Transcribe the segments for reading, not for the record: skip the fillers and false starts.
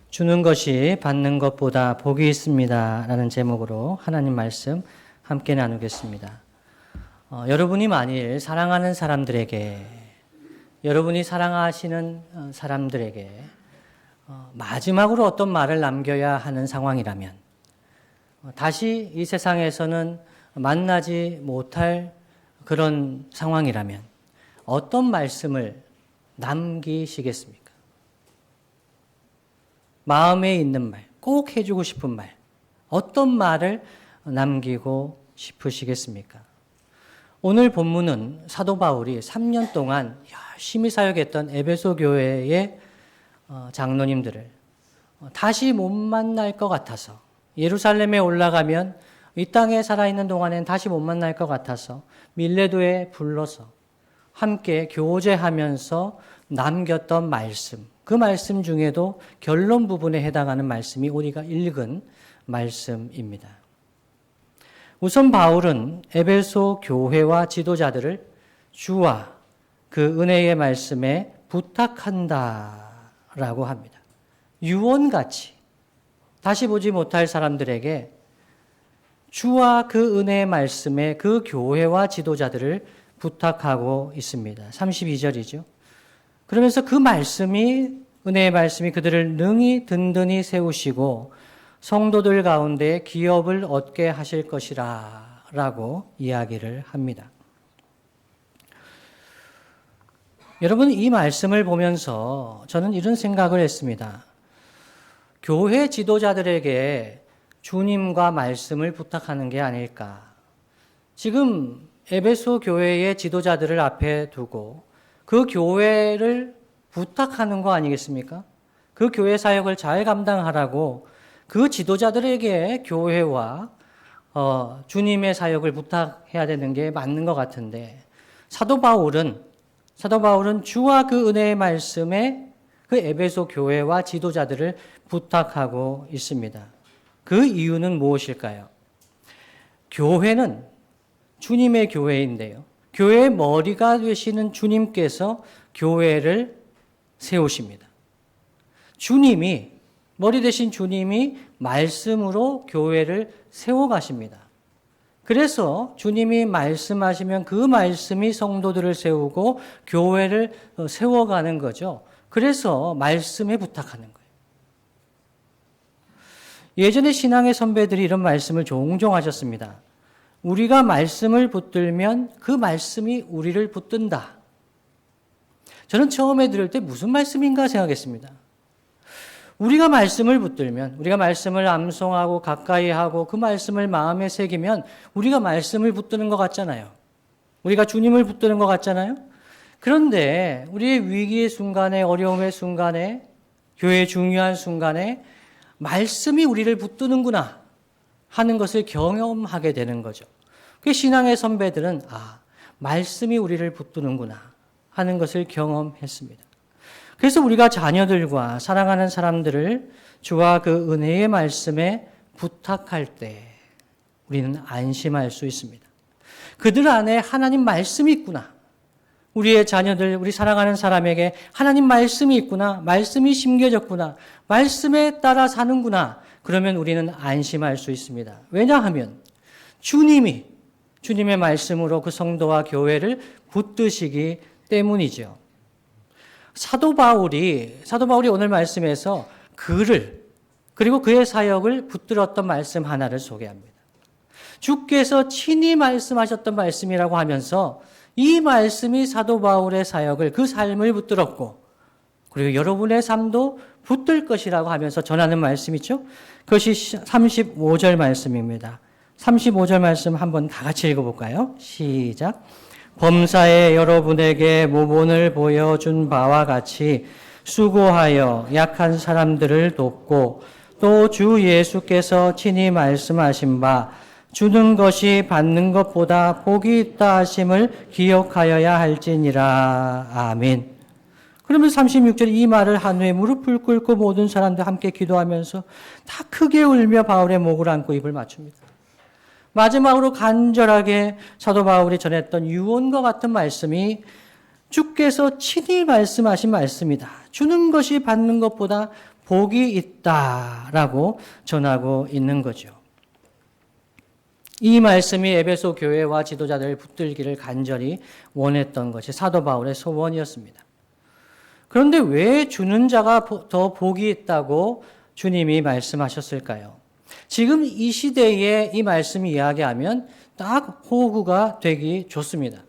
주는 것이 받는 것보다 복이 있습니다. 라는 제목으로 하나님 말씀 함께 나누겠습니다. 여러분이 만일 사랑하는 사람들에게, 여러분이 사랑하시는 사람들에게 마지막으로 어떤 말을 남겨야 하는 상황이라면, 다시 이 세상에서는 만나지 못할 그런 상황이라면 어떤 말씀을 남기시겠습니까? 마음에 있는 말, 꼭 해주고 싶은 말, 어떤 말을 남기고 싶으시겠습니까? 오늘 본문은 사도 바울이 3년 동안 열심히 사역했던 에베소 교회의 장로님들을 다시 못 만날 것 같아서, 예루살렘에 올라가면 이 땅에 살아있는 동안엔 다시 못 만날 것 같아서 밀레도에 불러서 함께 교제하면서 남겼던 말씀, 그 말씀 중에도 결론 부분에 해당하는 말씀이 우리가 읽은 말씀입니다. 우선 바울은 에베소 교회와 지도자들을 주와 그 은혜의 말씀에 부탁한다라고 합니다. 유언같이 다시 보지 못할 사람들에게 주와 그 은혜의 말씀에 그 교회와 지도자들을 부탁하고 있습니다. 32절이죠. 그러면서 그 말씀이, 은혜의 말씀이 그들을 능히 든든히 세우시고 성도들 가운데 기업을 얻게 하실 것이라 라고 이야기를 합니다. 여러분, 이 말씀을 보면서 저는 이런 생각을 했습니다. 교회 지도자들에게 주님과 말씀을 부탁하는 게 아닐까. 지금 에베소 교회의 지도자들을 앞에 두고 그 교회를 부탁하는 거 아니겠습니까? 그 교회 사역을 잘 감당하라고 그 지도자들에게 교회와 주님의 사역을 부탁해야 되는 게 맞는 것 같은데, 사도 바울은 주와 그 은혜의 말씀에 그 에베소 교회와 지도자들을 부탁하고 있습니다. 그 이유는 무엇일까요? 교회는 주님의 교회인데요, 교회의 머리가 되시는 주님께서 교회를 세우십니다. 주님이, 머리 되신 주님이 말씀으로 교회를 세워가십니다. 그래서 주님이 말씀하시면 그 말씀이 성도들을 세우고 교회를 세워가는 거죠. 그래서 말씀에 부탁하는 거예요. 예전에 신앙의 선배들이 이런 말씀을 종종 하셨습니다. 우리가 말씀을 붙들면 그 말씀이 우리를 붙든다. 저는 처음에 들을 때 무슨 말씀인가 생각했습니다. 우리가 말씀을 붙들면, 우리가 말씀을 암송하고 가까이 하고 그 말씀을 마음에 새기면 우리가 말씀을 붙드는 것 같잖아요. 우리가 주님을 붙드는 것 같잖아요. 그런데 우리의 위기의 순간에, 어려움의 순간에, 교회의 중요한 순간에 말씀이 우리를 붙드는구나 하는 것을 경험하게 되는 거죠. 그 신앙의 선배들은 말씀이 우리를 붙드는구나 하는 것을 경험했습니다. 그래서 우리가 자녀들과 사랑하는 사람들을 주와 그 은혜의 말씀에 부탁할 때 우리는 안심할 수 있습니다. 그들 안에 하나님 말씀이 있구나. 우리의 자녀들, 우리 사랑하는 사람에게 하나님 말씀이 있구나. 말씀이 심겨졌구나. 말씀에 따라 사는구나. 그러면 우리는 안심할 수 있습니다. 왜냐하면 주님의 말씀으로 그 성도와 교회를 붙드시기 때문이죠. 사도 바울이 오늘 말씀에서 그를, 그리고 그의 사역을 붙들었던 말씀 하나를 소개합니다. 주께서 친히 말씀하셨던 말씀이라고 하면서 이 말씀이 사도 바울의 사역을, 그 삶을 붙들었고, 그리고 여러분의 삶도 붙들 것이라고 하면서 전하는 말씀이죠. 그것이 35절 말씀입니다. 35절 말씀 한번 다 같이 읽어볼까요? 시작. 범사에 여러분에게 모본을 보여준 바와 같이 수고하여 약한 사람들을 돕고, 또 주 예수께서 친히 말씀하신 바 주는 것이 받는 것보다 복이 있다 하심을 기억하여야 할지니라. 아멘. 그러면서 36절 이 말을 한 후에 무릎을 꿇고 모든 사람들 함께 기도하면서 다 크게 울며 바울의 목을 안고 입을 맞춥니다. 마지막으로 간절하게 사도 바울이 전했던 유언과 같은 말씀이 주께서 친히 말씀하신 말씀이다. 주는 것이 받는 것보다 복이 있다라고 전하고 있는 거죠. 이 말씀이 에베소 교회와 지도자들을 붙들기를 간절히 원했던 것이 사도 바울의 소원이었습니다. 그런데 왜 주는 자가 더 복이 있다고 주님이 말씀하셨을까요? 지금 이 시대에 이 말씀이 이야기하면 딱 호구가 되기 좋습니다.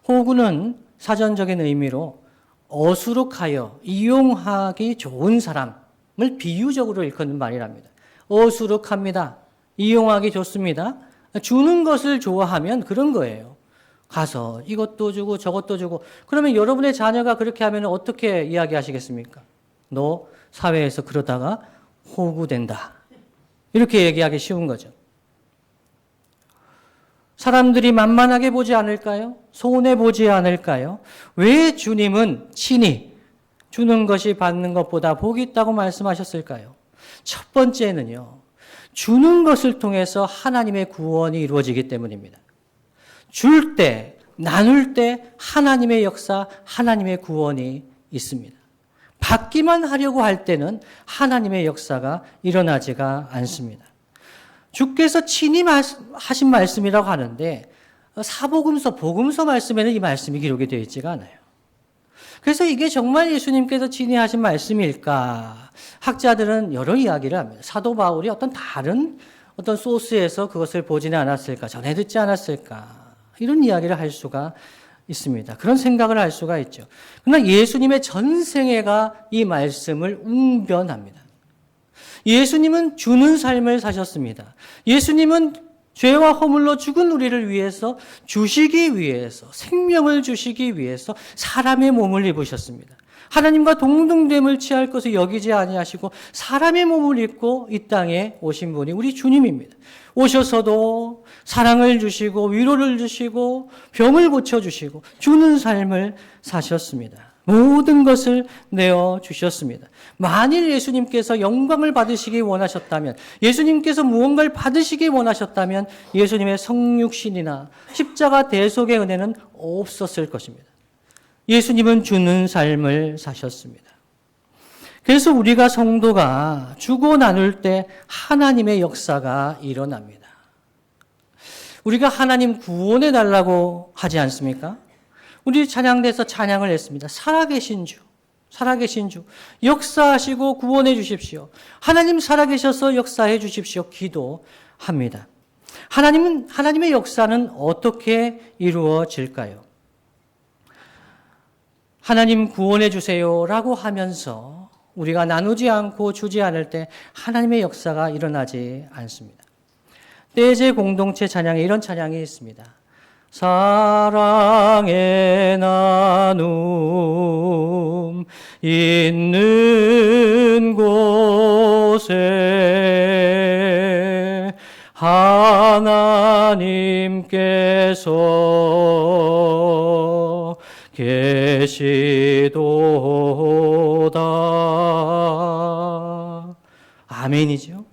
호구는 사전적인 의미로 어수룩하여 이용하기 좋은 사람을 비유적으로 일컫는 말이랍니다. 어수룩합니다. 이용하기 좋습니다. 주는 것을 좋아하면 그런 거예요. 가서 이것도 주고 저것도 주고. 그러면 여러분의 자녀가 그렇게 하면 어떻게 이야기하시겠습니까? 너 사회에서 그러다가 호구된다. 이렇게 얘기하기 쉬운 거죠. 사람들이 만만하게 보지 않을까요? 손해보지 않을까요? 왜 주님은 친히 주는 것이 받는 것보다 복이 있다고 말씀하셨을까요? 첫 번째는요, 주는 것을 통해서 하나님의 구원이 이루어지기 때문입니다. 줄 때, 나눌 때 하나님의 역사, 하나님의 구원이 있습니다. 받기만 하려고 할 때는 하나님의 역사가 일어나지가 않습니다. 주께서 친히 하신 말씀이라고 하는데 사복음서, 복음서 말씀에는 이 말씀이 기록이 되어 있지가 않아요. 그래서 이게 정말 예수님께서 친히 하신 말씀일까? 학자들은 여러 이야기를 합니다. 사도 바울이 다른 소스에서 그것을 보지는 않았을까? 전해 듣지 않았을까? 이런 이야기를 할 수가 있습니다. 그런 생각을 할 수가 있죠. 그러나 예수님의 전생애가 이 말씀을 웅변합니다. 예수님은 주는 삶을 사셨습니다. 예수님은 죄와 허물로 죽은 우리를 위해서 주시기 위해서, 생명을 주시기 위해서 사람의 몸을 입으셨습니다. 하나님과 동등됨을 취할 것을 여기지 아니하시고 사람의 몸을 입고 이 땅에 오신 분이 우리 주님입니다. 오셔서도 사랑을 주시고 위로를 주시고 병을 고쳐주시고 주는 삶을 사셨습니다. 모든 것을 내어주셨습니다. 만일 예수님께서 영광을 받으시기 원하셨다면, 예수님께서 무언가를 받으시기 원하셨다면 예수님의 성육신이나 십자가 대속의 은혜는 없었을 것입니다. 예수님은 주는 삶을 사셨습니다. 그래서 우리가 성도가 주고 나눌 때 하나님의 역사가 일어납니다. 우리가 하나님 구원해 달라고 하지 않습니까? 우리 찬양대에서 찬양을 했습니다. 살아계신 주, 살아계신 주, 역사하시고 구원해 주십시오. 하나님 살아계셔서 역사해 주십시오. 기도합니다. 하나님의 역사는 어떻게 이루어질까요? 하나님 구원해 주세요라고 하면서 우리가 나누지 않고 주지 않을 때 하나님의 역사가 일어나지 않습니다. 떼제 공동체 찬양에 이런 찬양이 있습니다. 사랑의 나눔 있는 곳에 하나님께서 계시도다. 아멘이죠.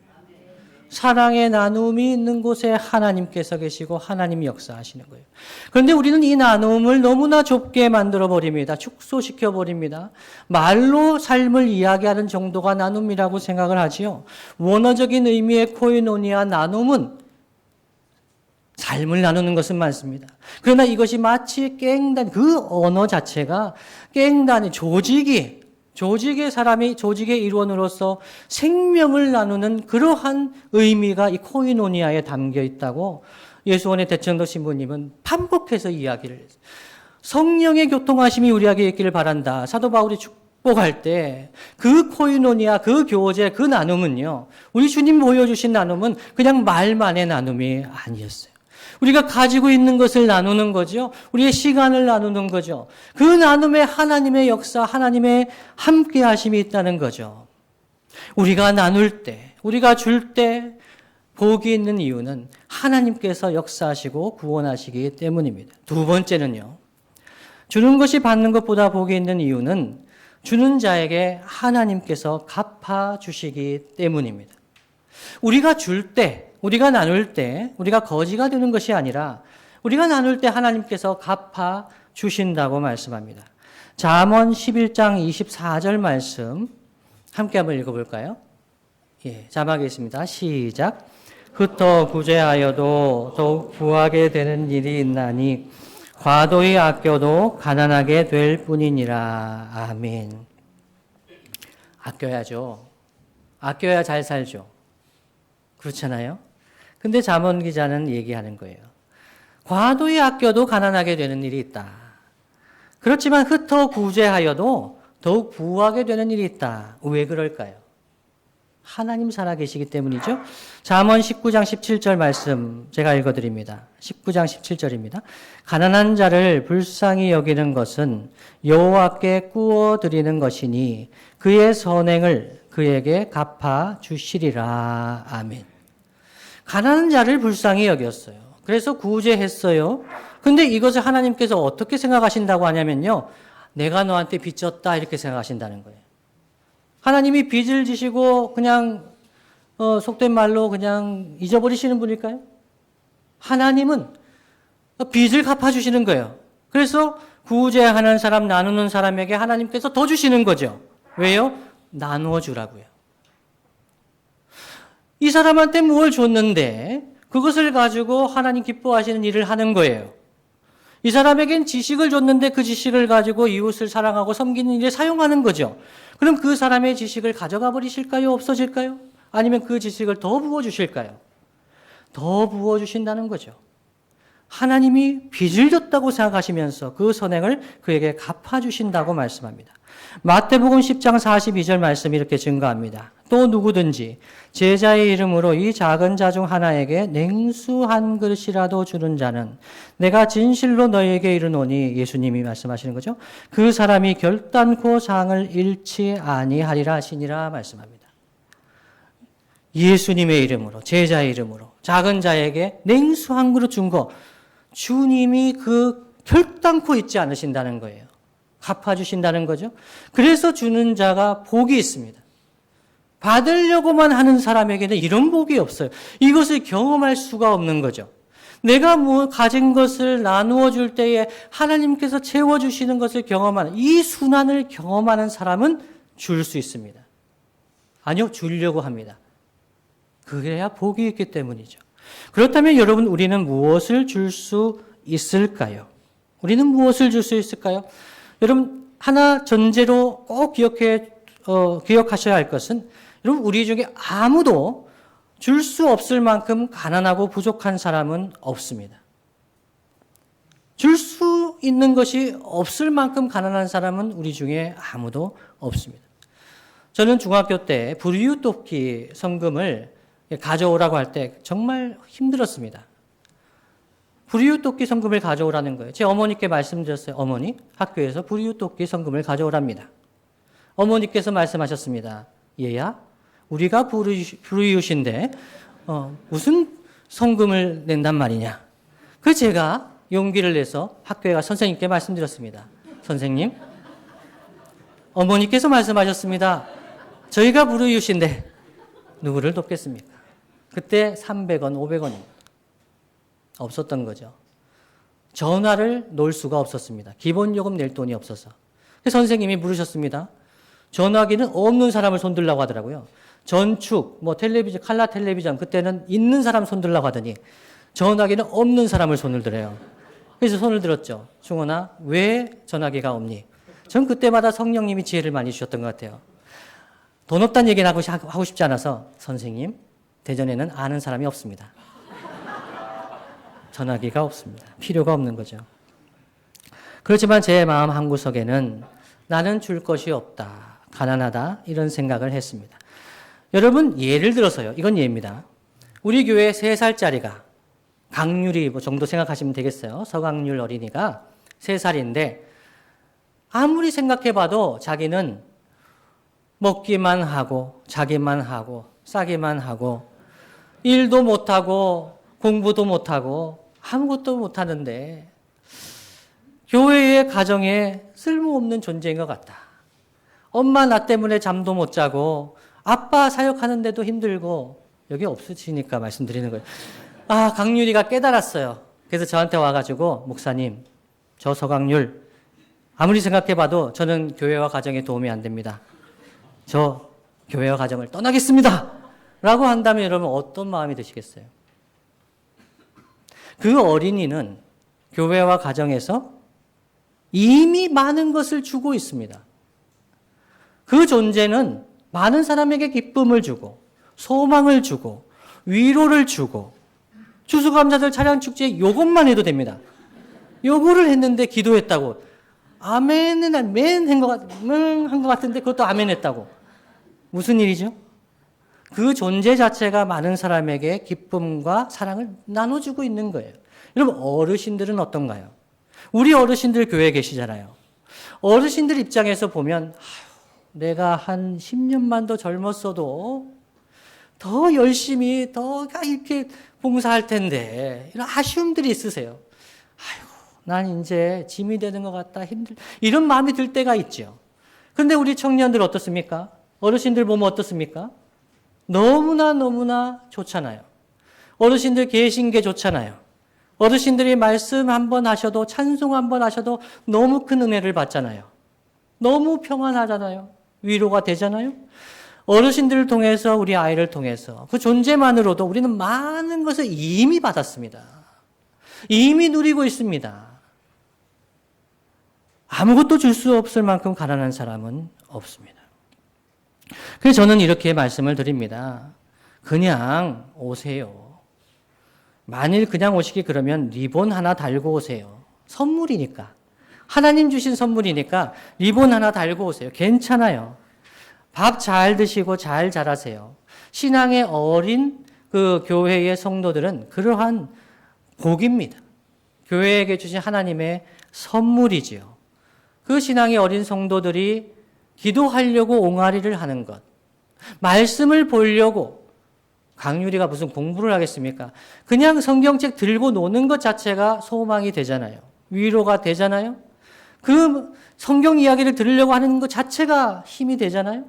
사랑의 나눔이 있는 곳에 하나님께서 계시고 하나님이 역사하시는 거예요. 그런데 우리는 이 나눔을 너무나 좁게 만들어버립니다. 축소시켜버립니다. 말로 삶을 이야기하는 정도가 나눔이라고 생각을 하지요. 원어적인 의미의 코이노니아 나눔은 삶을 나누는 것은 많습니다. 그러나 이것이 마치 깽단, 그 언어 자체가 깽단이 조직의 사람이 조직의 일원으로서 생명을 나누는 그러한 의미가 이 코이노니아에 담겨 있다고 예수원의 대청도 신부님은 반복해서 이야기를 했어요. 성령의 교통하심이 우리에게 있기를 바란다. 사도 바울이 축복할 때 그 코이노니아, 그 교제, 그 나눔은요, 우리 주님 보여주신 나눔은 그냥 말만의 나눔이 아니었어요. 우리가 가지고 있는 것을 나누는 거죠. 우리의 시간을 나누는 거죠. 그 나눔에 하나님의 역사, 하나님의 함께 하심이 있다는 거죠. 우리가 나눌 때, 우리가 줄 때 복이 있는 이유는 하나님께서 역사하시고 구원하시기 때문입니다. 두 번째는요. 주는 것이 받는 것보다 복이 있는 이유는 주는 자에게 하나님께서 갚아주시기 때문입니다. 우리가 줄 때, 우리가 나눌 때 우리가 거지가 되는 것이 아니라 우리가 나눌 때 하나님께서 갚아 주신다고 말씀합니다. 잠언 11장 24절 말씀 함께 한번 읽어볼까요? 예, 자막에 있습니다. 시작. 흩어 구제하여도 더욱 부하게 되는 일이 있나니 과도히 아껴도 가난하게 될 뿐이니라. 아멘. 아껴야죠. 아껴야 잘 살죠. 그렇잖아요? 근데 잠언 기자는 얘기하는 거예요. 과도히 아껴도 가난하게 되는 일이 있다. 그렇지만 흩어 구제하여도 더욱 부하게 되는 일이 있다. 왜 그럴까요? 하나님 살아계시기 때문이죠. 잠언 19장 17절 말씀 제가 읽어드립니다. 19장 17절입니다. 가난한 자를 불쌍히 여기는 것은 여호와께 꾸어드리는 것이니 그의 선행을 그에게 갚아 주시리라. 아멘. 가난한 자를 불쌍히 여겼어요. 그래서 구제했어요. 근데 이것을 하나님께서 어떻게 생각하신다고 하냐면요. 내가 너한테 빚졌다 이렇게 생각하신다는 거예요. 하나님이 빚을 지시고 그냥 속된 말로 그냥 잊어버리시는 분일까요? 하나님은 빚을 갚아주시는 거예요. 그래서 구제하는 사람, 나누는 사람에게 하나님께서 더 주시는 거죠. 왜요? 나누어 주라고요. 이 사람한테 뭘 줬는데 그것을 가지고 하나님 기뻐하시는 일을 하는 거예요. 이 사람에겐 지식을 줬는데 그 지식을 가지고 이웃을 사랑하고 섬기는 일에 사용하는 거죠. 그럼 그 사람의 지식을 가져가 버리실까요? 없어질까요? 아니면 그 지식을 더 부어주실까요? 더 부어주신다는 거죠. 하나님이 빚을 졌다고 생각하시면서 그 선행을 그에게 갚아주신다고 말씀합니다. 마태복음 10장 42절 말씀이 이렇게 증거합니다. 또 누구든지 제자의 이름으로 이 작은 자 중 하나에게 냉수 한 그릇이라도 주는 자는 내가 진실로 너희에게 이르노니 예수님이 말씀하시는 거죠. 그 사람이 결단코 상을 잃지 아니하리라 하시니라 말씀합니다. 예수님의 이름으로 제자의 이름으로 작은 자에게 냉수 한 그릇 준 거 주님이 그 결단코 잊지 않으신다는 거예요. 갚아주신다는 거죠. 그래서 주는 자가 복이 있습니다. 받으려고만 하는 사람에게는 이런 복이 없어요. 이것을 경험할 수가 없는 거죠. 내가 가진 것을 나누어 줄 때에 하나님께서 채워주시는 것을 경험하는, 이 순환을 경험하는 사람은 줄 수 있습니다. 아니요, 주려고 합니다. 그래야 복이 있기 때문이죠. 그렇다면 여러분, 우리는 무엇을 줄 수 있을까요? 우리는 무엇을 줄 수 있을까요? 여러분, 하나 전제로 꼭 기억하셔야 할 것은, 여러분, 우리 중에 아무도 줄 수 없을 만큼 가난하고 부족한 사람은 없습니다. 줄 수 있는 것이 없을 만큼 가난한 사람은 우리 중에 아무도 없습니다. 저는 중학교 때 불이웃 돕기 성금을 가져오라고 할 때 정말 힘들었습니다. 불이웃 돕기 성금을 가져오라는 거예요. 제 어머니께 말씀드렸어요. 어머니, 학교에서 불이웃 돕기 성금을 가져오랍니다. 어머니께서 말씀하셨습니다. 얘야, 우리가 불이웃인데 무슨 성금을 낸단 말이냐. 그래서 제가 용기를 내서 학교에 가 선생님께 말씀드렸습니다. 선생님, 어머니께서 말씀하셨습니다. 저희가 불이웃인데 누구를 돕겠습니까? 그때 300원, 500원입니다. 없었던 거죠. 전화를 놓을 수가 없었습니다. 기본 요금 낼 돈이 없어서. 선생님이 물으셨습니다. 전화기는 없는 사람을 손들라고 하더라고요. 전축, 텔레비전, 칼라 텔레비전, 그때는 있는 사람 손들라고 하더니 전화기는 없는 사람을 손을 들어요. 그래서 손을 들었죠. 충원아, 왜 전화기가 없니? 전 그때마다 성령님이 지혜를 많이 주셨던 것 같아요. 돈 없다는 얘기는 하고 싶지 않아서 선생님, 대전에는 아는 사람이 없습니다. 전화기가 없습니다. 필요가 없는 거죠. 그렇지만 제 마음 한구석에는 나는 줄 것이 없다, 가난하다, 이런 생각을 했습니다. 여러분, 예를 들어서요. 이건 예입니다. 우리 교회 3살짜리가 강률이 정도 생각하시면 되겠어요. 서강률 어린이가 3살인데 아무리 생각해봐도 자기는 먹기만 하고 자기만 하고 싸기만 하고 일도 못하고 공부도 못하고 아무것도 못하는데 교회의 가정에 쓸모없는 존재인 것 같다. 엄마 나 때문에 잠도 못 자고 아빠 사역하는데도 힘들고 여기 없으시니까 말씀드리는 거예요. 아, 강률이가 깨달았어요. 그래서 저한테 와가지고 목사님, 저 서강률 아무리 생각해봐도 저는 교회와 가정에 도움이 안 됩니다. 저 교회와 가정을 떠나겠습니다. 라고 한다면 여러분 어떤 마음이 드시겠어요? 그 어린이는 교회와 가정에서 이미 많은 것을 주고 있습니다. 그 존재는 많은 사람에게 기쁨을 주고 소망을 주고 위로를 주고 추수감사절 차량축제 요것만 해도 됩니다. 요거를 했는데 기도했다고 아멘은 아멘 한 것 같은데 그것도 아멘 했다고 무슨 일이죠? 그 존재 자체가 많은 사람에게 기쁨과 사랑을 나눠주고 있는 거예요. 여러분 어르신들은 어떤가요? 우리 어르신들 교회에 계시잖아요. 어르신들 입장에서 보면 내가 한 10년만 더 젊었어도 더 열심히 더 이렇게 봉사할 텐데 이런 아쉬움들이 있으세요. 아이고 난 이제 짐이 되는 것 같다 이런 마음이 들 때가 있죠. 그런데 우리 청년들 어떻습니까? 어르신들 보면 어떻습니까? 너무나 좋잖아요. 어르신들 계신 게 좋잖아요. 어르신들이 말씀 한번 하셔도 찬송 한번 하셔도 너무 큰 은혜를 받잖아요. 너무 평안하잖아요. 위로가 되잖아요. 어르신들을 통해서 우리 아이를 통해서 그 존재만으로도 우리는 많은 것을 이미 받았습니다. 이미 누리고 있습니다. 아무것도 줄 수 없을 만큼 가난한 사람은 없습니다. 그래서 저는 이렇게 말씀을 드립니다. 그냥 오세요. 만일 그냥 오시기 그러면 리본 하나 달고 오세요. 선물이니까. 하나님 주신 선물이니까 리본 하나 달고 오세요. 괜찮아요. 밥 잘 드시고 잘 자라세요. 신앙의 어린 그 교회의 성도들은 그러한 복입니다. 교회에게 주신 하나님의 선물이지요. 그 신앙의 어린 성도들이 기도하려고 옹알이를 하는 것, 말씀을 보려고 강유리가 무슨 공부를 하겠습니까? 그냥 성경책 들고 노는 것 자체가 소망이 되잖아요. 위로가 되잖아요. 그 성경 이야기를 들으려고 하는 것 자체가 힘이 되잖아요.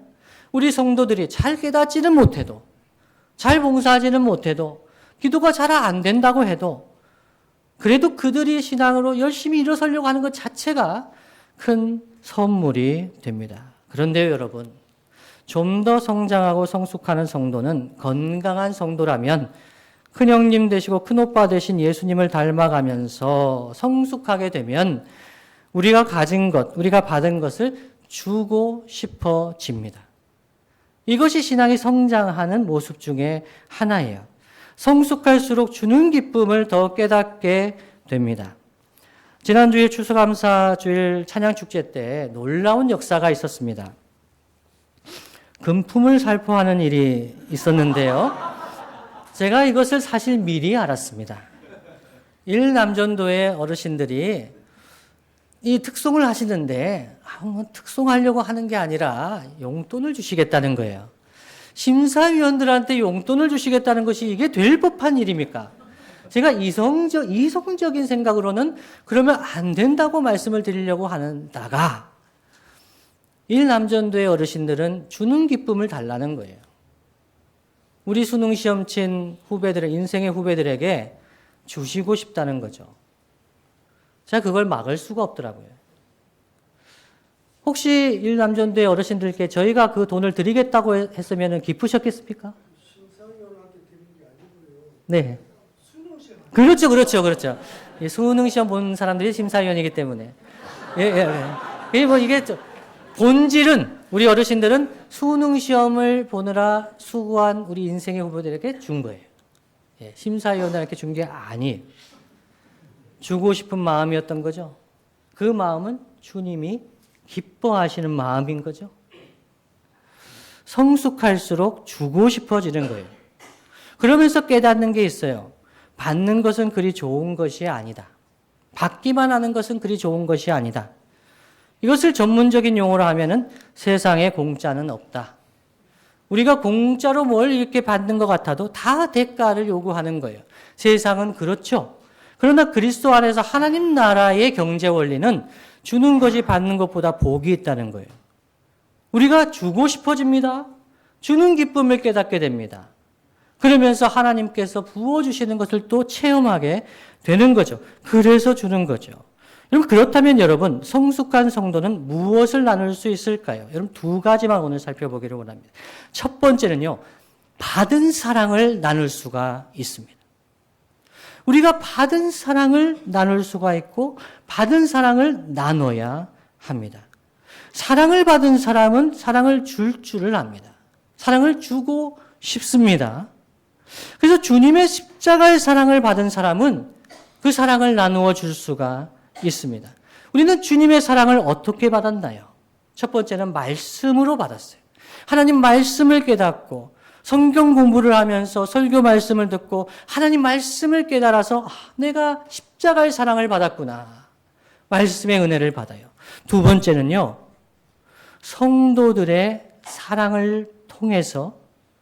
우리 성도들이 잘 깨닫지는 못해도, 잘 봉사하지는 못해도, 기도가 잘 안 된다고 해도, 그래도 그들이 신앙으로 열심히 일어서려고 하는 것 자체가 큰 선물이 됩니다. 그런데요, 여러분, 좀 더 성장하고 성숙하는 성도는 건강한 성도라면 큰형님 되시고 큰오빠 되신 예수님을 닮아가면서 성숙하게 되면 우리가 가진 것, 우리가 받은 것을 주고 싶어집니다. 이것이 신앙이 성장하는 모습 중에 하나예요. 성숙할수록 주는 기쁨을 더 깨닫게 됩니다. 지난주에 추수감사주일 찬양축제 때 놀라운 역사가 있었습니다. 금품을 살포하는 일이 있었는데요. 제가 이것을 사실 미리 알았습니다. 일남전도의 어르신들이 이 특송을 하시는데 특송하려고 하는 게 아니라 용돈을 주시겠다는 거예요. 심사위원들한테 용돈을 주시겠다는 것이 이게 될 법한 일입니까? 제가 이성적인 생각으로는 그러면 안 된다고 말씀을 드리려고 하다가 일남전도의 어르신들은 주는 기쁨을 달라는 거예요. 우리 수능시험 친 인생의 후배들에게 주시고 싶다는 거죠. 제가 그걸 막을 수가 없더라고요. 혹시 일남전도의 어르신들께 저희가 그 돈을 드리겠다고 했으면 기쁘셨겠습니까? 심사위원한테 드린 게 아니고요. 네. 수능시험. 그렇죠. 수능시험 본 사람들이 심사위원이기 때문에. 이게 본질은 우리 어르신들은 수능시험을 보느라 수고한 우리 인생의 후보들에게 준 거예요. 심사위원들에게 준 게 아니에요. 주고 싶은 마음이었던 거죠. 그 마음은 주님이 기뻐하시는 마음인 거죠. 성숙할수록 주고 싶어지는 거예요. 그러면서 깨닫는 게 있어요. 받는 것은 그리 좋은 것이 아니다. 받기만 하는 것은 그리 좋은 것이 아니다. 이것을 전문적인 용어로 하면은 세상에 공짜는 없다. 우리가 공짜로 뭘 이렇게 받는 것 같아도 다 대가를 요구하는 거예요. 세상은 그렇죠. 그러나 그리스도 안에서 하나님 나라의 경제 원리는 주는 것이 받는 것보다 복이 있다는 거예요. 우리가 주고 싶어집니다. 주는 기쁨을 깨닫게 됩니다. 그러면서 하나님께서 부어주시는 것을 또 체험하게 되는 거죠. 그래서 주는 거죠. 여러분, 그렇다면 여러분, 성숙한 성도는 무엇을 나눌 수 있을까요? 여러분, 두 가지만 오늘 살펴보기를 원합니다. 첫 번째는요, 받은 사랑을 나눌 수가 있습니다. 우리가 받은 사랑을 나눌 수가 있고, 받은 사랑을 나눠야 합니다. 사랑을 받은 사람은 사랑을 줄 줄을 압니다. 사랑을 주고 싶습니다. 그래서 주님의 십자가의 사랑을 받은 사람은 그 사랑을 나누어 줄 수가 있습니다. 우리는 주님의 사랑을 어떻게 받았나요? 첫 번째는 말씀으로 받았어요. 하나님 말씀을 깨닫고 성경 공부를 하면서 설교 말씀을 듣고 하나님 말씀을 깨달아서 내가 십자가의 사랑을 받았구나. 말씀의 은혜를 받아요. 두 번째는요, 성도들의 사랑을 통해서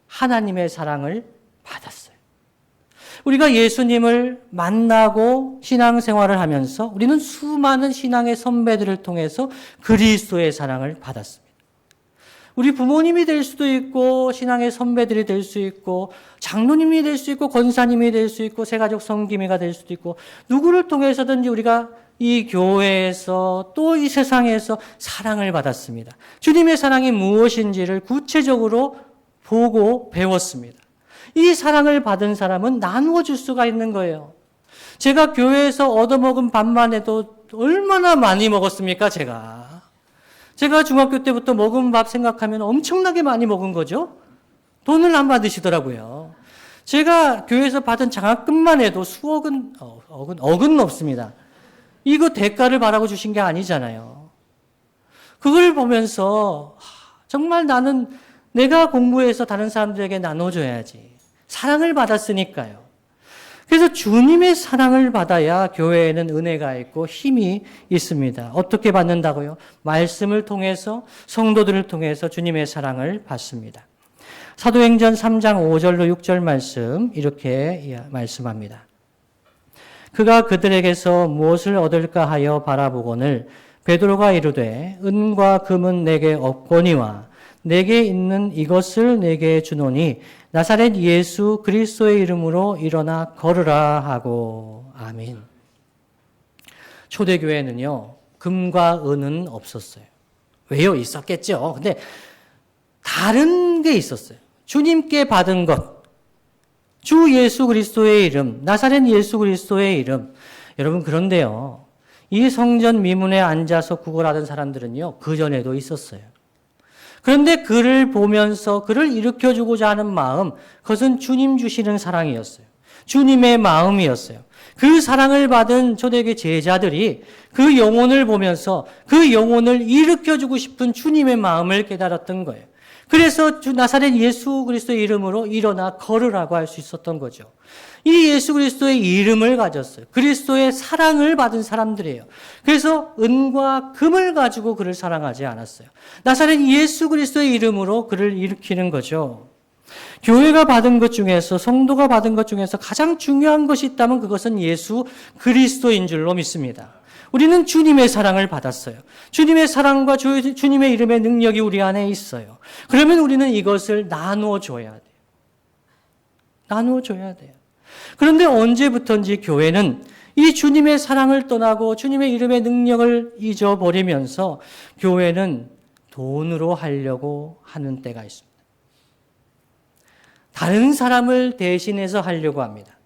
하나님의 사랑을 받았어요. 우리가 예수님을 만나고 신앙생활을 하면서 우리는 수많은 신앙의 선배들을 통해서 그리스도의 사랑을 받았습니다. 우리 부모님이 될 수도 있고 신앙의 선배들이 될 수 있고 장로님이 될 수 있고 권사님이 될 수 있고 새가족 성기미가 될 수도 있고 누구를 통해서든지 우리가 이 교회에서 또 이 세상에서 사랑을 받았습니다. 주님의 사랑이 무엇인지를 구체적으로 보고 배웠습니다. 이 사랑을 받은 사람은 나누어 줄 수가 있는 거예요. 제가 교회에서 얻어먹은 밥만 해도 얼마나 많이 먹었습니까, 제가 중학교 때부터 먹은 밥 생각하면 엄청나게 많이 먹은 거죠. 돈을 안 받으시더라고요. 제가 교회에서 받은 장학금만 해도 수억은, 억은 없습니다. 이거 대가를 바라고 주신 게 아니잖아요. 그걸 보면서 정말 나는 내가 공부해서 다른 사람들에게 나눠줘야지. 사랑을 받았으니까요. 그래서 주님의 사랑을 받아야 교회에는 은혜가 있고 힘이 있습니다. 어떻게 받는다고요? 말씀을 통해서 성도들을 통해서 주님의 사랑을 받습니다. 사도행전 3장 5절로 6절 말씀 이렇게 말씀합니다. 그가 그들에게서 무엇을 얻을까 하여 바라보거늘 베드로가 이르되 은과 금은 내게 없거니와 내게 있는 이것을 내게 주노니 나사렛 예수 그리스도의 이름으로 일어나 걸으라 하고. 아멘. 초대교회는요, 금과 은은 없었어요. 왜요? 있었겠죠. 근데 다른 게 있었어요. 주님께 받은 것, 주 예수 그리스도의 이름, 나사렛 예수 그리스도의 이름. 여러분, 그런데요, 이 성전 미문에 앉아서 구걸하던 사람들은요, 그전에도 있었어요. 그런데 그를 보면서 그를 일으켜주고자 하는 마음, 그것은 주님 주시는 사랑이었어요. 주님의 마음이었어요. 그 사랑을 받은 초대교회 제자들이 그 영혼을 보면서 그 영혼을 일으켜주고 싶은 주님의 마음을 깨달았던 거예요. 그래서 나사렛 예수 그리스도의 이름으로 일어나 걸으라고 할 수 있었던 거죠. 이 예수 그리스도의 이름을 가졌어요. 그리스도의 사랑을 받은 사람들이에요. 그래서 은과 금을 가지고 그를 사랑하지 않았어요. 나사렛 예수 그리스도의 이름으로 그를 일으키는 거죠. 교회가 받은 것 중에서, 성도가 받은 것 중에서 가장 중요한 것이 있다면 그것은 예수 그리스도인 줄로 믿습니다. 우리는 주님의 사랑을 받았어요. 주님의 사랑과 주님의 이름의 능력이 우리 안에 있어요. 그러면 우리는 이것을 나누어 줘야 돼요. 나누어 줘야 돼요. 그런데 언제부턴지 교회는 이 주님의 사랑을 떠나고 주님의 이름의 능력을 잊어버리면서 교회는 돈으로 하려고 하는 때가 있습니다. 다른 사람을 대신해서 하려고 합니다.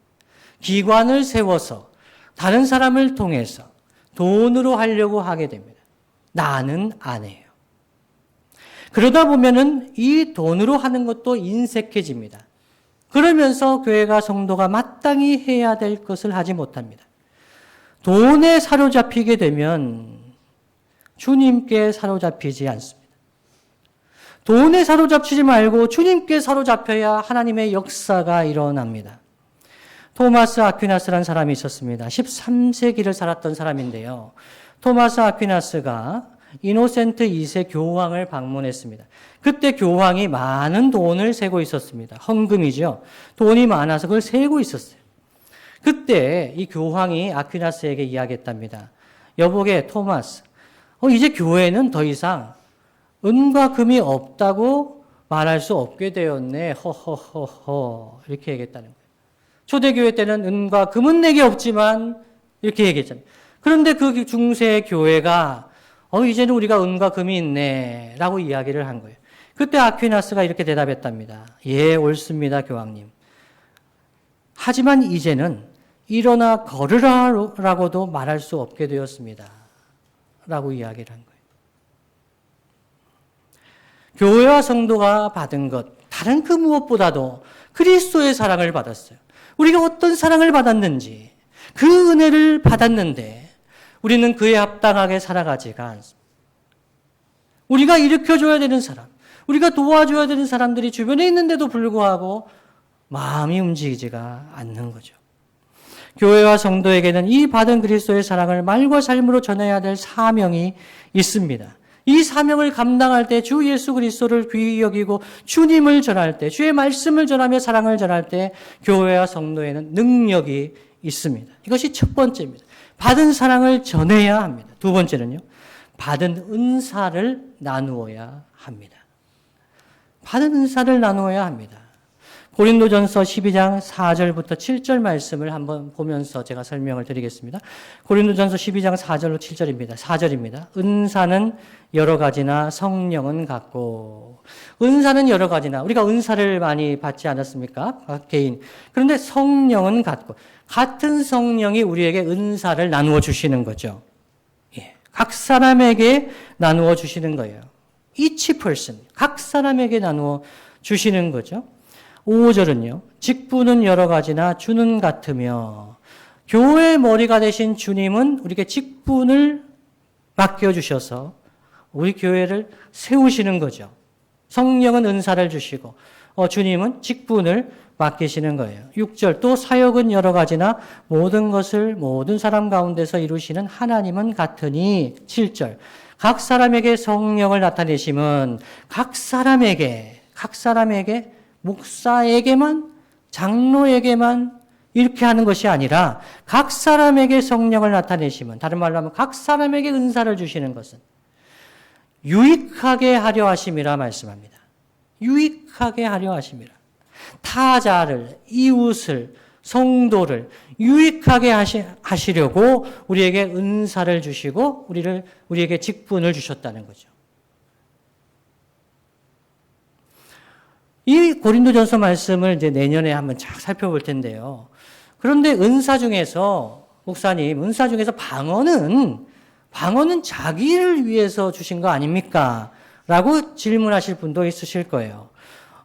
기관을 세워서 다른 사람을 통해서 돈으로 하려고 하게 됩니다. 나는 안 해요. 그러다 보면은 이 돈으로 하는 것도 인색해집니다. 그러면서 교회가 성도가 마땅히 해야 될 것을 하지 못합니다. 돈에 사로잡히게 되면 주님께 사로잡히지 않습니다. 돈에 사로잡히지 말고 주님께 사로잡혀야 하나님의 역사가 일어납니다. 토마스 아퀴나스라는 사람이 있었습니다. 13세기를 살았던 사람인데요. 토마스 아퀴나스가 이노센트 2세 교황을 방문했습니다. 그때 교황이 많은 돈을 세고 있었습니다. 헌금이죠. 돈이 많아서 그걸 세고 있었어요. 그때 이 교황이 아퀴나스에게 이야기했답니다. 여보게 토마스, 이제 교회는 더 이상 은과 금이 없다고 말할 수 없게 되었네. 허허허허 이렇게 얘기했다는 거예요. 초대교회 때는 은과 금은 내게 없지만 이렇게 얘기했잖아요. 그런데 그 중세 교회가 이제는 우리가 은과 금이 있네 라고 이야기를 한 거예요. 그때 아퀴나스가 이렇게 대답했답니다. 예, 옳습니다, 교황님. 하지만 이제는 일어나 걸으라라고도 말할 수 없게 되었습니다. 라고 이야기를 한 거예요. 교회와 성도가 받은 것, 다른 그 무엇보다도 그리스도의 사랑을 받았어요. 우리가 어떤 사랑을 받았는지, 그 은혜를 받았는데 우리는 그에 합당하게 살아가지가 않습니다. 우리가 일으켜줘야 되는 사람, 우리가 도와줘야 되는 사람들이 주변에 있는데도 불구하고 마음이 움직이지가 않는 거죠. 교회와 성도에게는 이 받은 그리스도의 사랑을 말과 삶으로 전해야 될 사명이 있습니다. 이 사명을 감당할 때 주 예수 그리스도를 귀히 여기고 주님을 전할 때, 주의 말씀을 전하며 사랑을 전할 때 교회와 성도에는 능력이 있습니다. 이것이 첫 번째입니다. 받은 사랑을 전해야 합니다. 두 번째는요, 받은 은사를 나누어야 합니다. 받은 은사를 나누어야 합니다. 고린도전서 12장 4절부터 7절 말씀을 한번 보면서 제가 설명을 드리겠습니다. 고린도전서 12장 4절로 7절입니다. 4절입니다. 은사는 여러 가지나 성령은 같고. 은사는 여러 가지나, 우리가 은사를 많이 받지 않았습니까? 각 개인. 그런데 성령은 같고, 같은 성령이 우리에게 은사를 나누어 주시는 거죠. 예. 각 사람에게 나누어 주시는 거예요. Each person. 각 사람에게 나누어 주시는 거죠. 5절은요. 직분은 여러 가지나 주는 같으며, 교회의 머리가 되신 주님은 우리에게 직분을 맡겨주셔서 우리 교회를 세우시는 거죠. 성령은 은사를 주시고 주님은 직분을 맡기시는 거예요. 6절, 또 사역은 여러 가지나 모든 것을 모든 사람 가운데서 이루시는 하나님은 같으니. 7절, 각 사람에게 성령을 나타내심은 각 사람에게 목사에게만, 장로에게만 이렇게 하는 것이 아니라 각 사람에게 성령을 나타내시면, 다른 말로 하면 각 사람에게 은사를 주시는 것은 유익하게 하려 하심이라 말씀합니다. 유익하게 하려 하심이라. 타자를, 이웃을, 성도를 유익하게 하시려고 우리에게 은사를 주시고 우리에게 직분을 주셨다는 거죠. 이 고린도전서 말씀을 이제 내년에 한번 쫙 살펴볼 텐데요. 그런데 은사 중에서, 목사님, 은사 중에서 방언은 자기를 위해서 주신 거 아닙니까? 라고 질문하실 분도 있으실 거예요.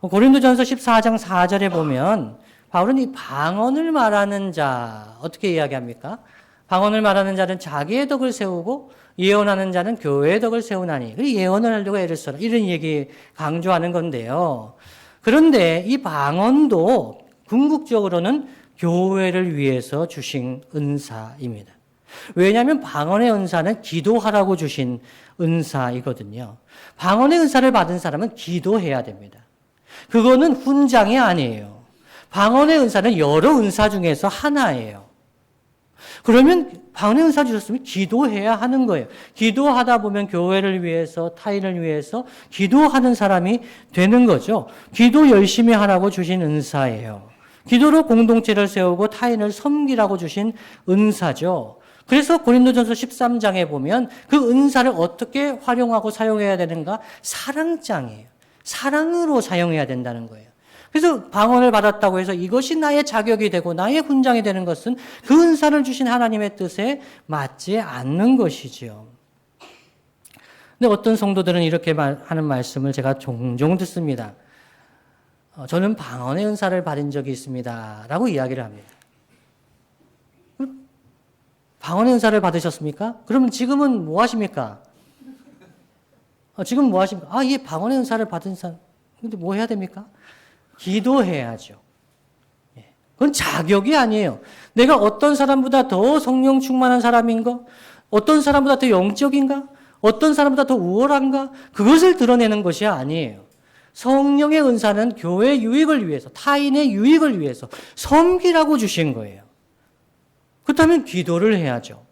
고린도전서 14장 4절에 보면 바울은 이 방언을 말하는 자, 어떻게 이야기합니까? 방언을 말하는 자는 자기의 덕을 세우고 예언하는 자는 교회의 덕을 세우나니. 예언을 하려고 애를 써라. 이런 얘기 강조하는 건데요. 그런데 이 방언도 궁극적으로는 교회를 위해서 주신 은사입니다. 왜냐하면 방언의 은사는 기도하라고 주신 은사이거든요. 방언의 은사를 받은 사람은 기도해야 됩니다. 그거는 훈장이 아니에요. 방언의 은사는 여러 은사 중에서 하나예요. 그러면 방언의 은사 주셨으면 기도해야 하는 거예요. 기도하다 보면 교회를 위해서, 타인을 위해서 기도하는 사람이 되는 거죠. 기도 열심히 하라고 주신 은사예요. 기도로 공동체를 세우고 타인을 섬기라고 주신 은사죠. 그래서 고린도전서 13장에 보면 그 은사를 어떻게 활용하고 사용해야 되는가? 사랑장이에요. 사랑으로 사용해야 된다는 거예요. 그래서 방언을 받았다고 해서 이것이 나의 자격이 되고 나의 훈장이 되는 것은 그 은사를 주신 하나님의 뜻에 맞지 않는 것이지요. 근데 어떤 성도들은 이렇게 하는 말씀을 제가 종종 듣습니다. 저는 방언의 은사를 받은 적이 있습니다. 라고 이야기를 합니다. 방언의 은사를 받으셨습니까? 그러면 지금은 뭐 하십니까? 지금 뭐 하십니까? 예, 방언의 은사를 받은 사람. 근데 뭐 해야 됩니까? 기도해야죠. 그건 자격이 아니에요. 내가 어떤 사람보다 더 성령 충만한 사람인가? 어떤 사람보다 더 영적인가? 어떤 사람보다 더 우월한가? 그것을 드러내는 것이 아니에요. 성령의 은사는 교회의 유익을 위해서, 타인의 유익을 위해서 섬기라고 주신 거예요. 그렇다면 기도를 해야죠.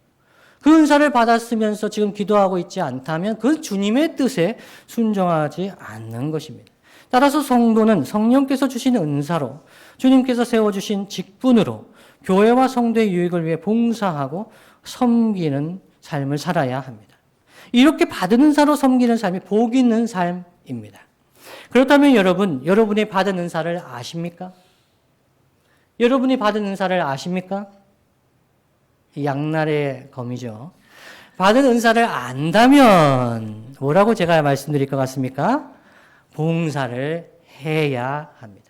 그 은사를 받았으면서 지금 기도하고 있지 않다면 그건 주님의 뜻에 순종하지 않는 것입니다. 따라서 성도는 성령께서 주신 은사로, 주님께서 세워주신 직분으로 교회와 성도의 유익을 위해 봉사하고 섬기는 삶을 살아야 합니다. 이렇게 받은 은사로 섬기는 삶이 복 있는 삶입니다. 그렇다면 여러분, 여러분이 받은 은사를 아십니까? 여러분이 받은 은사를 아십니까? 양날의 검이죠. 받은 은사를 안다면 뭐라고 제가 말씀드릴 것 같습니까? 봉사를 해야 합니다.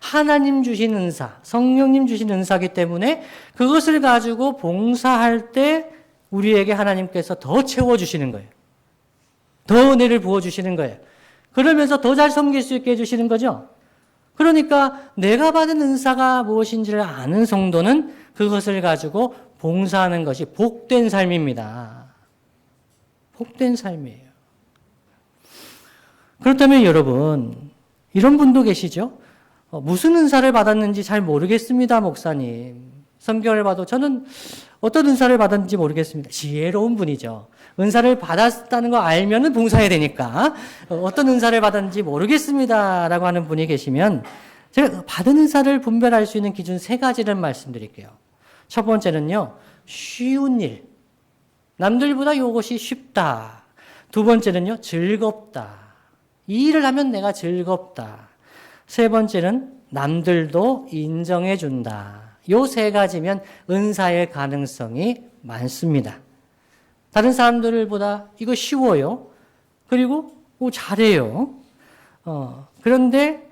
하나님 주신 은사, 성령님 주신 은사이기 때문에 그것을 가지고 봉사할 때 우리에게 하나님께서 더 채워주시는 거예요. 더 은혜를 부어주시는 거예요. 그러면서 더 잘 섬길 수 있게 해주시는 거죠. 그러니까 내가 받은 은사가 무엇인지를 아는 성도는 그것을 가지고 봉사하는 것이 복된 삶입니다. 복된 삶이에요. 그렇다면 여러분, 이런 분도 계시죠? 무슨 은사를 받았는지 잘 모르겠습니다, 목사님. 성경을 봐도 저는 어떤 은사를 받았는지 모르겠습니다. 지혜로운 분이죠. 은사를 받았다는 거 알면은 봉사해야 되니까 어떤 은사를 받았는지 모르겠습니다 라고 하는 분이 계시면 제가 받은 은사를 분별할 수 있는 기준 3가지를 말씀드릴게요. 첫 번째는요, 쉬운 일. 남들보다 이것이 쉽다. 두 번째는요, 즐겁다. 이 일을 하면 내가 즐겁다. 세 번째는 남들도 인정해 준다. 요 3가지면 은사의 가능성이 많습니다. 다른 사람들보다 이거 쉬워요. 그리고 잘해요. 그런데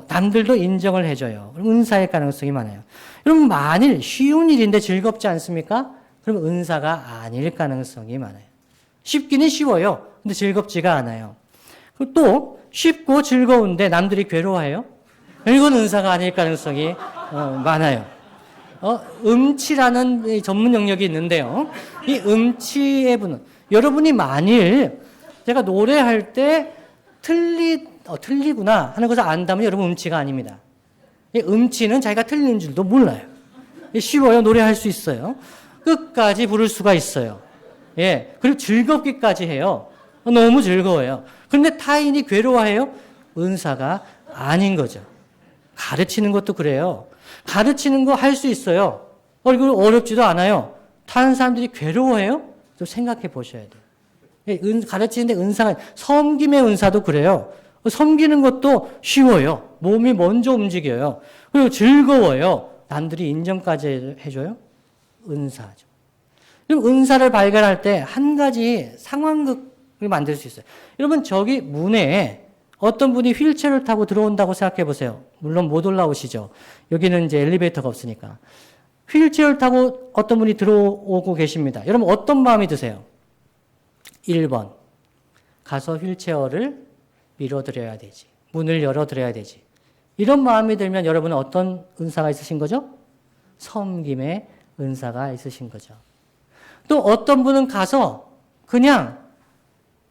남들도 인정을 해줘요. 은사의 가능성이 많아요. 여러분, 만일 쉬운 일인데 즐겁지 않습니까? 그럼 은사가 아닐 가능성이 많아요. 쉽기는 쉬워요. 근데 즐겁지가 않아요. 그리고 또 쉽고 즐거운데 남들이 괴로워해요. 이건 은사가 아닐 가능성이 많아요. 음치라는 전문 영역이 있는데요. 이 음치의 분은 여러분이 만일 제가 노래할 때 틀리구나 하는 것을 안다면 여러분 음치가 아닙니다. 이 음치는 자기가 틀리는 줄도 몰라요. 쉬워요. 노래할 수 있어요. 끝까지 부를 수가 있어요. 예. 그리고 즐겁기까지 해요. 너무 즐거워요. 그런데 타인이 괴로워해요? 은사가 아닌 거죠. 가르치는 것도 그래요. 가르치는 거 할 수 있어요. 그리고 어렵지도 않아요. 다른 사람들이 괴로워해요? 좀 생각해 보셔야 돼요. 가르치는데 은사가, 섬김의 은사도 그래요. 섬기는 것도 쉬워요. 몸이 먼저 움직여요. 그리고 즐거워요. 남들이 인정까지 해줘요? 은사죠. 그럼 은사를 발견할 때 한 가지 상황극을 만들 수 있어요. 여러분, 저기 문에 어떤 분이 휠체어를 타고 들어온다고 생각해 보세요. 물론 못 올라오시죠. 여기는 이제 엘리베이터가 없으니까. 휠체어를 타고 어떤 분이 들어오고 계십니다. 여러분, 어떤 마음이 드세요? 1번. 가서 휠체어를 밀어드려야 되지. 문을 열어드려야 되지. 이런 마음이 들면 여러분은 어떤 은사가 있으신 거죠? 섬김의 은사가 있으신 거죠. 또 어떤 분은 가서 그냥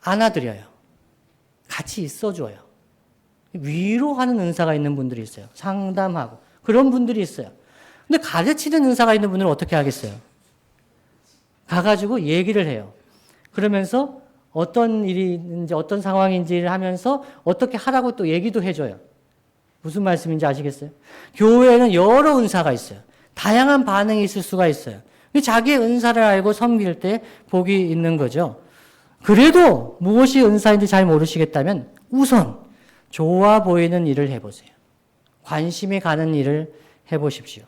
안아드려요. 같이 있어줘요. 위로하는 은사가 있는 분들이 있어요. 상담하고. 그런 분들이 있어요. 근데 가르치는 은사가 있는 분들은 어떻게 하겠어요? 가가지고 얘기를 해요. 그러면서 어떤 일인지 어떤 상황인지를 하면서 어떻게 하라고 또 얘기도 해줘요. 무슨 말씀인지 아시겠어요? 교회에는 여러 은사가 있어요. 다양한 반응이 있을 수가 있어요. 자기의 은사를 알고 섬길 때 복이 있는 거죠. 그래도 무엇이 은사인지 잘 모르시겠다면 우선 좋아 보이는 일을 해보세요. 관심이 가는 일을 해보십시오.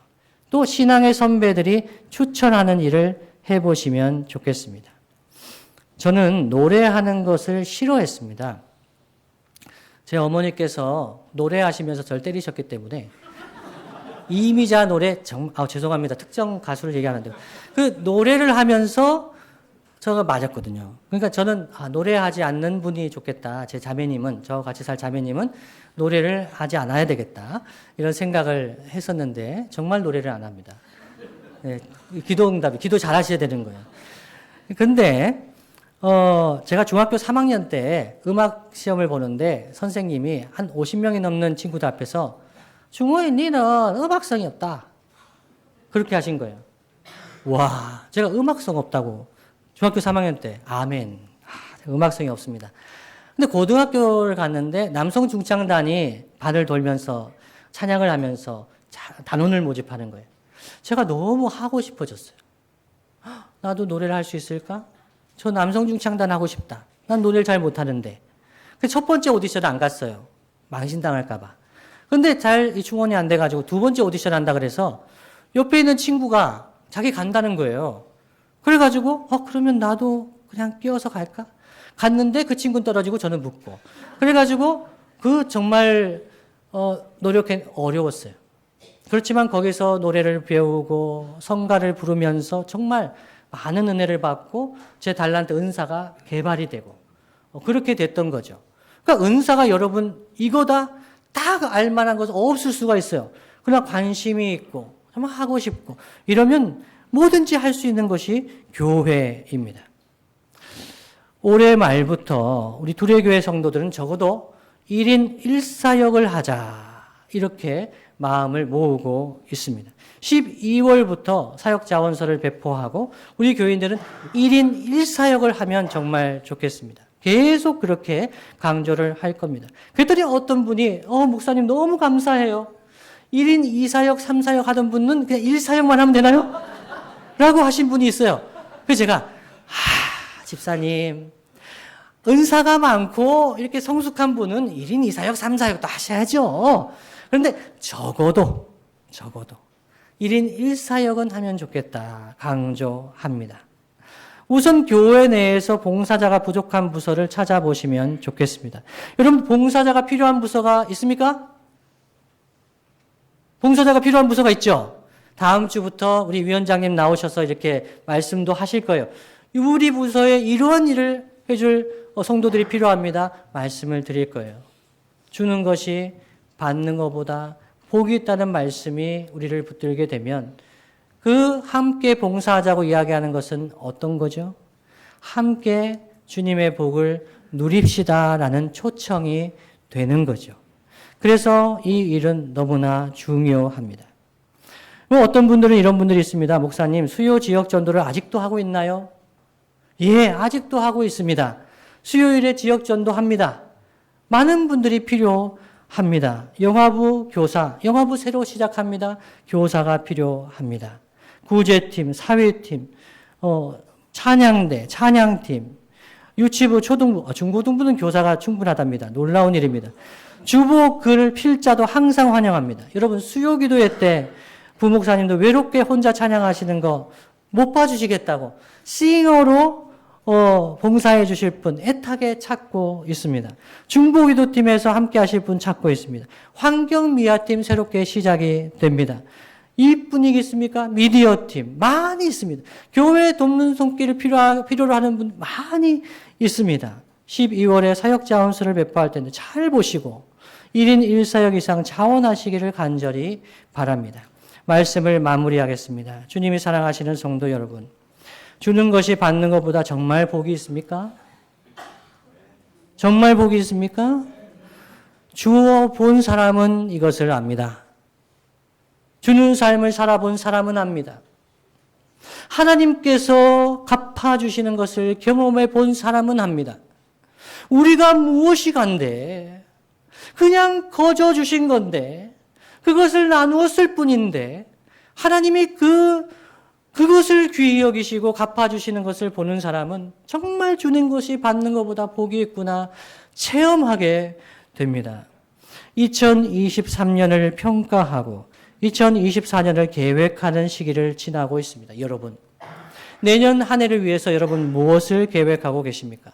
또 신앙의 선배들이 추천하는 일을 해보시면 좋겠습니다. 저는 노래하는 것을 싫어했습니다. 제 어머니께서 노래하시면서 저를 때리셨기 때문에 이미자 노래, 죄송합니다. 특정 가수를 얘기하는데 그 노래를 하면서 저가 맞았거든요. 그러니까 저는 노래하지 않는 분이 좋겠다. 제 자매님은, 저와 같이 살 자매님은 노래를 하지 않아야 되겠다. 이런 생각을 했었는데 정말 노래를 안 합니다. 네, 기도 잘하셔야 되는 거예요. 근데 제가 중학교 3학년 때 음악 시험을 보는데 선생님이 한 50명이 넘는 친구들 앞에서 중호인 니는 음악성이 없다. 그렇게 하신 거예요. 와, 제가 음악성 없다고. 중학교 3학년 때 아멘. 음악성이 없습니다. 근데 고등학교를 갔는데 남성 중창단이 반을 돌면서 찬양을 하면서 단원을 모집하는 거예요. 제가 너무 하고 싶어졌어요. 나도 노래를 할 수 있을까? 저 남성 중창단 하고 싶다. 난 노래를 잘 못하는데. 첫 번째 오디션을 안 갔어요. 망신당할까봐. 근데 잘 충원이 안 돼가지고 두 번째 오디션 한다 그래서 옆에 있는 친구가 자기 간다는 거예요. 그래가지고 그러면 나도 그냥 끼어서 갈까? 갔는데 그 친구는 떨어지고 저는 붙고. 그래가지고 정말 노력해 어려웠어요. 그렇지만 거기서 노래를 배우고 성가를 부르면서 정말 많은 은혜를 받고 제 달란트 은사가 개발이 되고 그렇게 됐던 거죠. 그러니까 은사가 여러분 이거다 딱 알만한 것은 없을 수가 있어요. 그러나 관심이 있고 정말 하고 싶고 이러면 뭐든지 할 수 있는 것이 교회입니다. 올해 말부터 우리 두레교회 성도들은 적어도 1인 1사역을 하자 이렇게 마음을 모으고 있습니다. 12월부터 사역자원서를 배포하고 우리 교인들은 1인 1사역을 하면 정말 좋겠습니다. 계속 그렇게 강조를 할 겁니다. 그랬더니 어떤 분이 목사님 너무 감사해요. 1인 2사역, 3사역 하던 분은 그냥 1사역만 하면 되나요? 라고 하신 분이 있어요. 그래서 제가 집사님 은사가 많고 이렇게 성숙한 분은 1인 2사역, 3사역도 하셔야죠. 그런데 적어도 1인 1사역은 하면 좋겠다 강조합니다. 우선 교회 내에서 봉사자가 부족한 부서를 찾아보시면 좋겠습니다. 여러분 봉사자가 필요한 부서가 있습니까? 봉사자가 필요한 부서가 있죠. 다음 주부터 우리 위원장님 나오셔서 이렇게 말씀도 하실 거예요. 우리 부서에 이러한 일을 해줄 성도들이 필요합니다. 말씀을 드릴 거예요. 주는 것이 받는 것보다 복이 있다는 말씀이 우리를 붙들게 되면 그 함께 봉사하자고 이야기하는 것은 어떤 거죠? 함께 주님의 복을 누립시다라는 초청이 되는 거죠. 그래서 이 일은 너무나 중요합니다. 어떤 분들은 이런 분들이 있습니다. 목사님, 수요 지역 전도를 아직도 하고 있나요? 예, 아직도 하고 있습니다. 수요일에 지역 전도합니다. 많은 분들이 필요합니다. 영화부 교사, 영화부 새로 시작합니다. 교사가 필요합니다. 구제팀, 사회팀, 찬양대, 찬양팀, 유치부, 초등부, 중고등부는 교사가 충분하답니다. 놀라운 일입니다. 주보 글 필자도 항상 환영합니다. 여러분 수요기도회 때 부목사님도 외롭게 혼자 찬양하시는 거 못 봐주시겠다고 싱어로 봉사해 주실 분 애타게 찾고 있습니다. 중보기도팀에서 함께 하실 분 찾고 있습니다. 환경미화팀 새롭게 시작이 됩니다. 이뿐이겠습니까? 있습니까? 미디어팀 많이 있습니다. 교회 돕는 손길을 필요로 하는 분 많이 있습니다. 12월에 사역자원서를 배포할 텐데 잘 보시고 1인 1사역 이상 자원하시기를 간절히 바랍니다. 말씀을 마무리하겠습니다. 주님이 사랑하시는 성도 여러분, 주는 것이 받는 것보다 정말 복이 있습니까? 정말 복이 있습니까? 주어 본 사람은 이것을 압니다. 주는 삶을 살아본 사람은 압니다. 하나님께서 갚아주시는 것을 경험해 본 사람은 압니다. 우리가 무엇이 간데 그냥 거저 주신 건데 그것을 나누었을 뿐인데 하나님이 그것을 귀히 여기시고 갚아주시는 것을 보는 사람은 정말 주는 것이 받는 것보다 복이 있구나 체험하게 됩니다. 2023년을 평가하고 2024년을 계획하는 시기를 지나고 있습니다. 여러분, 내년 한 해를 위해서 여러분 무엇을 계획하고 계십니까?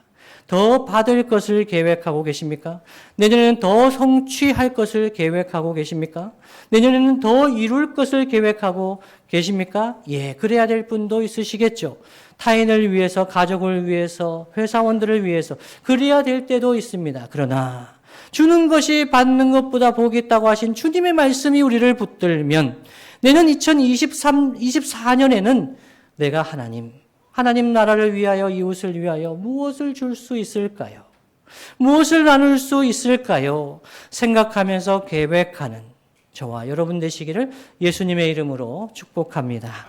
더 받을 것을 계획하고 계십니까? 내년에는 더 성취할 것을 계획하고 계십니까? 내년에는 더 이룰 것을 계획하고 계십니까? 예, 그래야 될 분도 있으시겠죠. 타인을 위해서, 가족을 위해서, 회사원들을 위해서 그래야 될 때도 있습니다. 그러나 주는 것이 받는 것보다 복이 있다고 하신 주님의 말씀이 우리를 붙들면 내년 2024년에는 내가 하나님 나라를 위하여 이웃을 위하여 무엇을 줄 수 있을까요? 무엇을 나눌 수 있을까요? 생각하면서 계획하는 저와 여러분 되시기를 예수님의 이름으로 축복합니다.